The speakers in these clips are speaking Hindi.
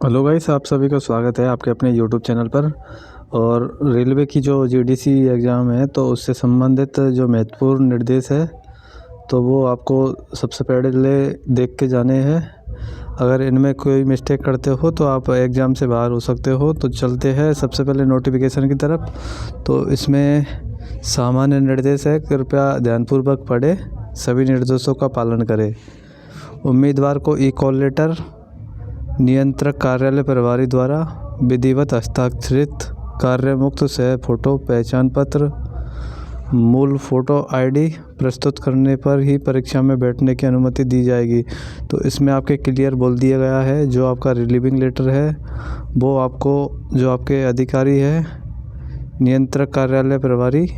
हेलो गाइस, आप सभी का स्वागत है आपके अपने यूट्यूब चैनल पर। और रेलवे की जो जीडीसी एग्ज़ाम है तो उससे संबंधित जो महत्वपूर्ण निर्देश है तो वो आपको सबसे पहले देख के जाने हैं। अगर इनमें कोई मिस्टेक करते हो तो आप एग्ज़ाम से बाहर हो सकते हो। तो चलते हैं सबसे पहले नोटिफिकेशन की तरफ। तो इसमें सामान्य निर्देश है, कृपया ध्यानपूर्वक पढ़े, सभी निर्देशों का पालन करें। उम्मीदवार को ई कॉल लेटर नियंत्रक कार्यालय प्रभारी द्वारा विधिवत हस्ताक्षरित कार्य मुक्त सह फोटो पहचान पत्र मूल फ़ोटो आईडी प्रस्तुत करने पर ही परीक्षा में बैठने की अनुमति दी जाएगी। तो इसमें आपके क्लियर बोल दिया गया है, जो आपका रिलीविंग लेटर है वो आपको जो आपके अधिकारी है नियंत्रक कार्यालय प्रभारी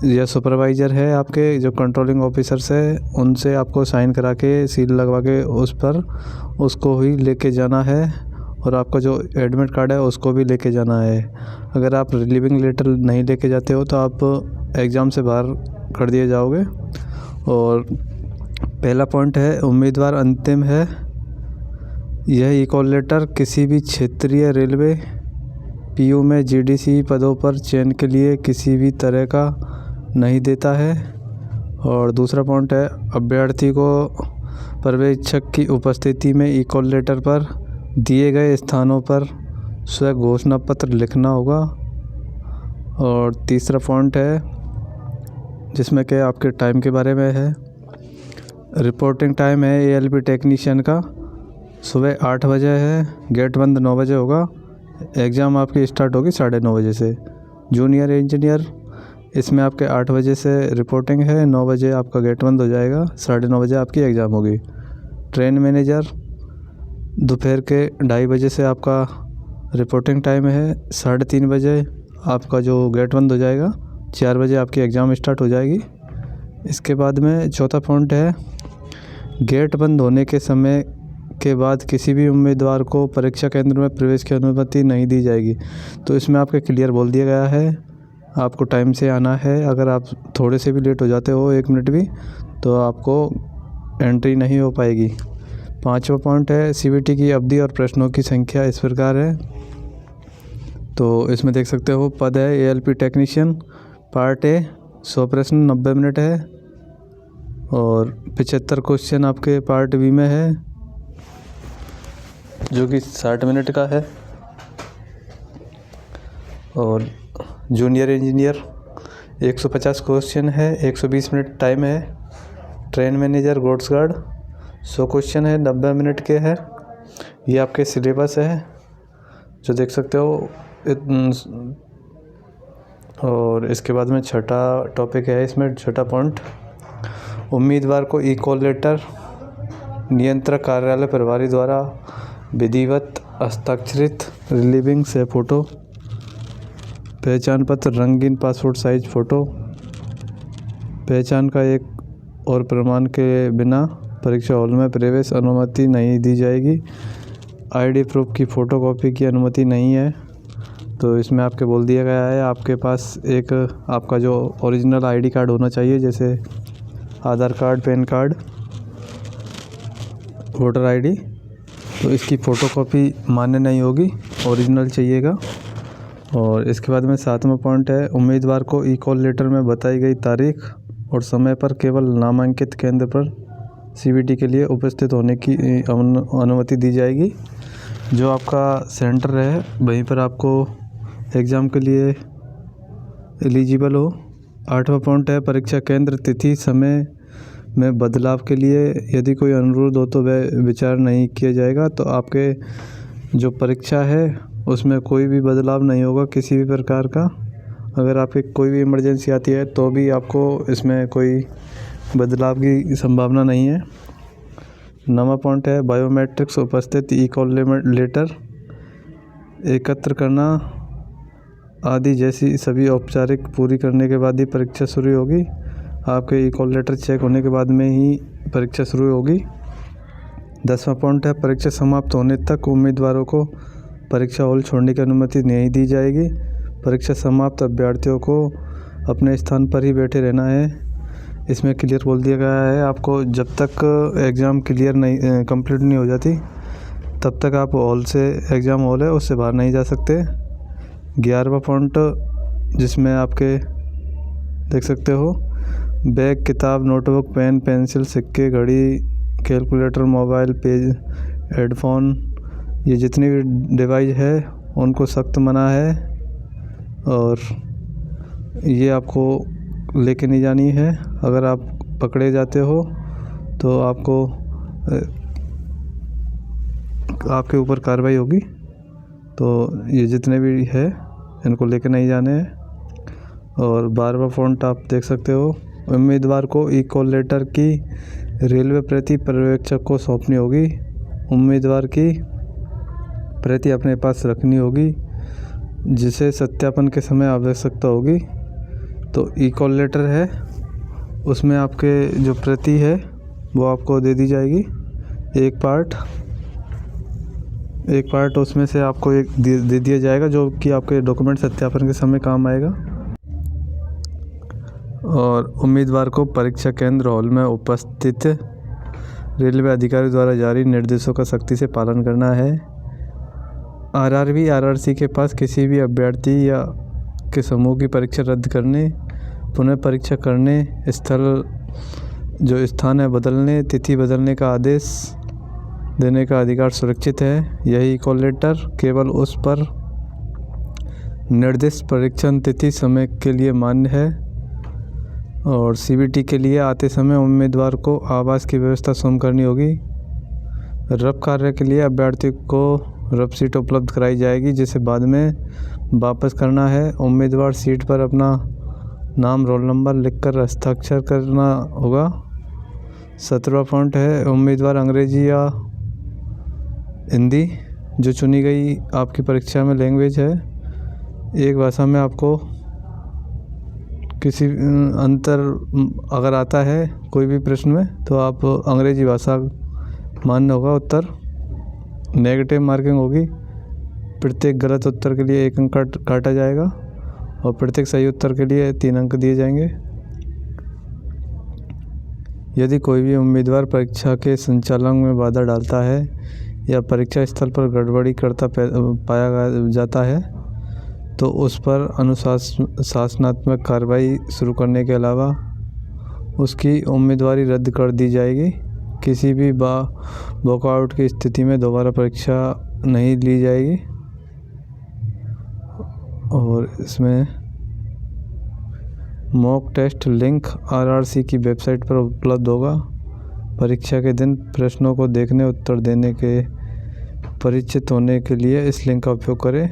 या सुपरवाइज़र है, आपके जो कंट्रोलिंग ऑफिसर्स है उनसे आपको साइन करा के सील लगवा के उस पर उसको ही लेके जाना है। और आपका जो एडमिट कार्ड है उसको भी लेके जाना है। अगर आप रिलीविंग लेटर नहीं लेके जाते हो तो आप एग्ज़ाम से बाहर कर दिए जाओगे। और पहला पॉइंट है, उम्मीदवार अंतिम है। यह ई कॉल लेटर किसी भी क्षेत्रीय रेलवे पीयू में जीडीसी पदों पर चयन के लिए किसी भी तरह का नहीं देता है। और दूसरा पॉइंट है, अभ्यर्थी को पर्यवेक्षक की उपस्थिति में ई कॉल लेटर पर दिए गए स्थानों पर स्व घोषणा पत्र लिखना होगा। और तीसरा पॉइंट है जिसमें कि आपके टाइम के बारे में है। रिपोर्टिंग टाइम है एएलपी टेक्नीशियन का सुबह 8 बजे है, गेट बंद 9 बजे होगा। एग्ज़ाम आपकी स्टार्ट होगी 9:30 बजे से। जूनियर इंजीनियर इसमें आपके 8 बजे से रिपोर्टिंग है, 9 बजे आपका गेट बंद हो जाएगा, 9:30 बजे आपकी एग्ज़ाम होगी। ट्रेन मैनेजर दोपहर के 2:30 बजे से आपका रिपोर्टिंग टाइम है, 3:30 बजे आपका जो गेट बंद हो जाएगा, 4 बजे आपकी एग्ज़ाम स्टार्ट हो जाएगी। इसके बाद में चौथा पॉइंट है, गेट बंद होने के समय के बाद किसी भी उम्मीदवार को परीक्षा केंद्र में प्रवेश की अनुमति नहीं दी जाएगी। तो इसमें आपके क्लियर बोल दिया गया है, आपको टाइम से आना है। अगर आप थोड़े से भी लेट हो जाते हो 1 मिनट भी तो आपको एंट्री नहीं हो पाएगी। 5वां पॉइंट है, सीवीटी की अवधि और प्रश्नों की संख्या इस प्रकार है। तो इसमें देख सकते हो, पद है एएलपी टेक्नीशियन, पार्ट ए 100 प्रश्न 90 मिनट है। और 75 क्वेश्चन आपके पार्ट बी में है जो कि 60 मिनट का है। और जूनियर इंजीनियर 150 क्वेश्चन है, 120 मिनट टाइम है। Train manager goods guard 100 question है, 90 मिनट के है। ये आपके सिलेबस है जो देख सकते हो। और इसके बाद में छठा टॉपिक है, इसमें छठा पॉइंट, उम्मीदवार को ई कॉल लेटर नियंत्रक कार्यालय प्रभारी द्वारा विधिवत हस्ताक्षरित रिलीविंग से फ़ोटो पहचान पत्र, रंगीन पासपोर्ट साइज फ़ोटो, पहचान का एक और प्रमाण के बिना परीक्षा हॉल में प्रवेश अनुमति नहीं दी जाएगी। आईडी प्रूफ की फ़ोटोकॉपी की अनुमति नहीं है। तो इसमें आपके बोल दिया गया है, आपके पास एक आपका जो ओरिजिनल आईडी कार्ड होना चाहिए, जैसे Aadhaar card, PAN card, voter ID. तो इसकी फ़ोटोकॉपी मान्य नहीं होगी, ओरिजिनल चाहिएगा। और इसके बाद में 7वां पॉइंट है, उम्मीदवार को ई कॉल लेटर में बताई गई तारीख और समय पर केवल नामांकित केंद्र पर सीवीटी के लिए उपस्थित होने की अनुमति दी जाएगी। जो आपका सेंटर है वहीं पर आपको एग्ज़ाम के लिए एलिजिबल हो। 8वां पॉइंट है, परीक्षा केंद्र तिथि समय में बदलाव के लिए यदि कोई अनुरोध हो तो वह विचार नहीं किया जाएगा। तो आपके जो परीक्षा है उसमें कोई भी बदलाव नहीं होगा किसी भी प्रकार का। अगर आपकी कोई भी इमरजेंसी आती है तो भी आपको इसमें कोई बदलाव की संभावना नहीं है। 9वां पॉइंट है, बायोमेट्रिक्स उपस्थित ई कॉल लेटर एकत्र करना आदि जैसी सभी औपचारिक पूरी करने के बाद ही परीक्षा शुरू होगी। आपके ई कॉल लेटर चेक होने के बाद में ही परीक्षा शुरू होगी। 10वां पॉइंट है, परीक्षा समाप्त होने तक उम्मीदवारों को परीक्षा हॉल छोड़ने की अनुमति नहीं दी जाएगी। परीक्षा समाप्त अभ्यर्थियों को अपने स्थान पर ही बैठे रहना है। इसमें क्लियर बोल दिया गया है, आपको जब तक एग्ज़ाम क्लियर नहीं कंप्लीट नहीं हो जाती तब तक आप हॉल से, एग्ज़ाम हॉल है उससे बाहर नहीं जा सकते। 11वां फ़ॉन्ट जिसमें आपके देख सकते हो बैग, किताब, नोटबुक, पेन, पेंसिल, सिक्के, घड़ी, कैलकुलेटर, मोबाइल, पेज, हेडफोन, ये जितनी भी डिवाइस है उनको सख्त मना है और ये आपको लेके नहीं जानी है। अगर आप पकड़े जाते हो तो आपके ऊपर कार्रवाई होगी। तो ये जितने भी है इनको लेके नहीं जाने हैं। और 12वां फ़ॉन्ट आप देख सकते हो, उम्मीदवार को ई कॉल लेटर की रेलवे प्रति पर्यवेक्षक को सौंपनी होगी। उम्मीदवार की प्रति अपने पास रखनी होगी जिसे सत्यापन के समय आवश्यकता होगी। तो ई कॉल लेटर है उसमें आपके जो प्रति है वो आपको दे दी जाएगी। एक पार्ट उसमें से आपको एक दे दिया जाएगा जो कि आपके डॉक्यूमेंट सत्यापन के समय काम आएगा। और उम्मीदवार को परीक्षा केंद्र हॉल में उपस्थित रेलवे अधिकारी द्वारा जारी निर्देशों का सख्ती से पालन करना है। आरआरबी/आरआरसी के पास किसी भी अभ्यर्थी या के समूह की परीक्षा रद्द करने, पुनः परीक्षा करने, स्थान है बदलने, तिथि बदलने का आदेश देने का अधिकार सुरक्षित है। यही कॉल लेटर केवल उस पर निर्दिष्ट परीक्षण तिथि समय के लिए मान्य है। और सीबीटी के लिए आते समय उम्मीदवार को आवास की व्यवस्था स्वयं करनी होगी। रब कार्य के लिए अभ्यर्थी को रब सीट उपलब्ध कराई जाएगी जिसे बाद में वापस करना है। उम्मीदवार सीट पर अपना नाम, रोल नंबर लिखकर हस्ताक्षर करना होगा। 17वां फ़ॉन्ट है, उम्मीदवार अंग्रेजी या हिंदी जो चुनी गई आपकी परीक्षा में लैंग्वेज है, एक भाषा में आपको किसी अंतर अगर आता है कोई भी प्रश्न में तो आप अंग्रेजी भाषा मान्य होगा उत्तर। नेगेटिव मार्किंग होगी, प्रत्येक गलत उत्तर के लिए 1 अंक काटा जाएगा और प्रत्येक सही उत्तर के लिए 3 अंक दिए जाएंगे। यदि कोई भी उम्मीदवार परीक्षा के संचालन में बाधा डालता है या परीक्षा स्थल पर गड़बड़ी करता पाया जाता है तो उस पर अनुशासनात्मक कार्रवाई शुरू करने के अलावा उसकी उम्मीदवारी रद्द कर दी जाएगी। किसी भी वॉकआउट की स्थिति में दोबारा परीक्षा नहीं ली जाएगी। और इसमें मॉक टेस्ट लिंक आरआरसी की वेबसाइट पर उपलब्ध होगा। परीक्षा के दिन प्रश्नों को देखने, उत्तर देने के परिचित होने के लिए इस लिंक का उपयोग करें।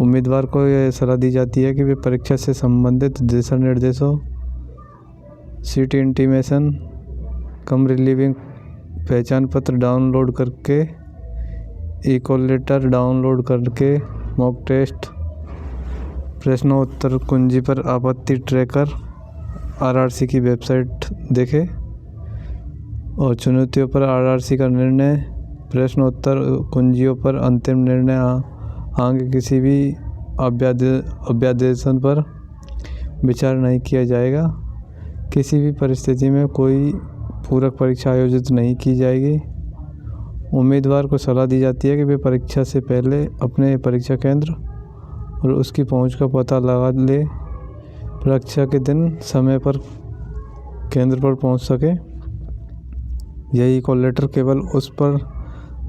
उम्मीदवार को यह सलाह दी जाती है कि वे परीक्षा से संबंधित दिशा निर्देशों, सीट इंटीमेशन, कम रिलीविंग पहचान पत्र डाउनलोड करके, ई कॉल लेटर डाउनलोड करके, मॉक टेस्ट, प्रश्नोत्तर कुंजी पर आपत्ति ट्रैकर आरआरसी की वेबसाइट देखें और चुनौतियों पर आरआरसी का निर्णय, प्रश्नोत्तर कुंजियों पर अंतिम निर्णय आगे किसी भी अभ्यादेशन पर विचार नहीं किया जाएगा। किसी भी परिस्थिति में कोई पूरक परीक्षा आयोजित नहीं की जाएगी। उम्मीदवार को सलाह दी जाती है कि वे परीक्षा से पहले अपने परीक्षा केंद्र और उसकी पहुंच का पता लगा ले, परीक्षा के दिन समय पर केंद्र पर पहुंच सके। यही कॉल लेटर केवल उस पर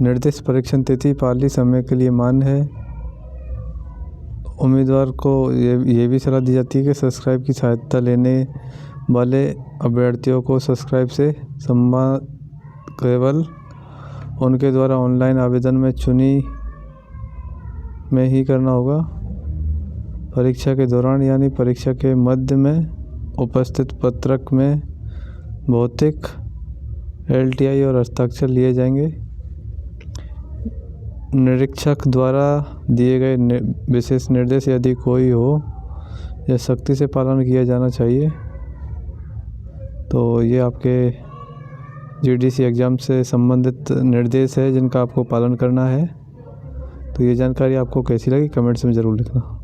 निर्दिष्ट परीक्षण तिथि, पाली, समय के लिए मान्य है। उम्मीदवार को ये भी सलाह दी जाती है कि सब्सक्राइब की सहायता लेने वाले अभ्यर्थियों को सब्सक्राइब से संबंध केवल उनके द्वारा ऑनलाइन आवेदन में चुनी में ही करना होगा। परीक्षा के दौरान यानी परीक्षा के मध्य में उपस्थित पत्रक में भौतिक LTI और हस्ताक्षर लिए जाएंगे। निरीक्षक द्वारा दिए गए विशेष निर्देश यदि कोई हो यह सख्ती से पालन किया जाना चाहिए। तो ये आपके GDC एग्ज़ाम से संबंधित निर्देश है जिनका आपको पालन करना है। तो ये जानकारी आपको कैसी लगी कमेंट्स में ज़रूर लिखना।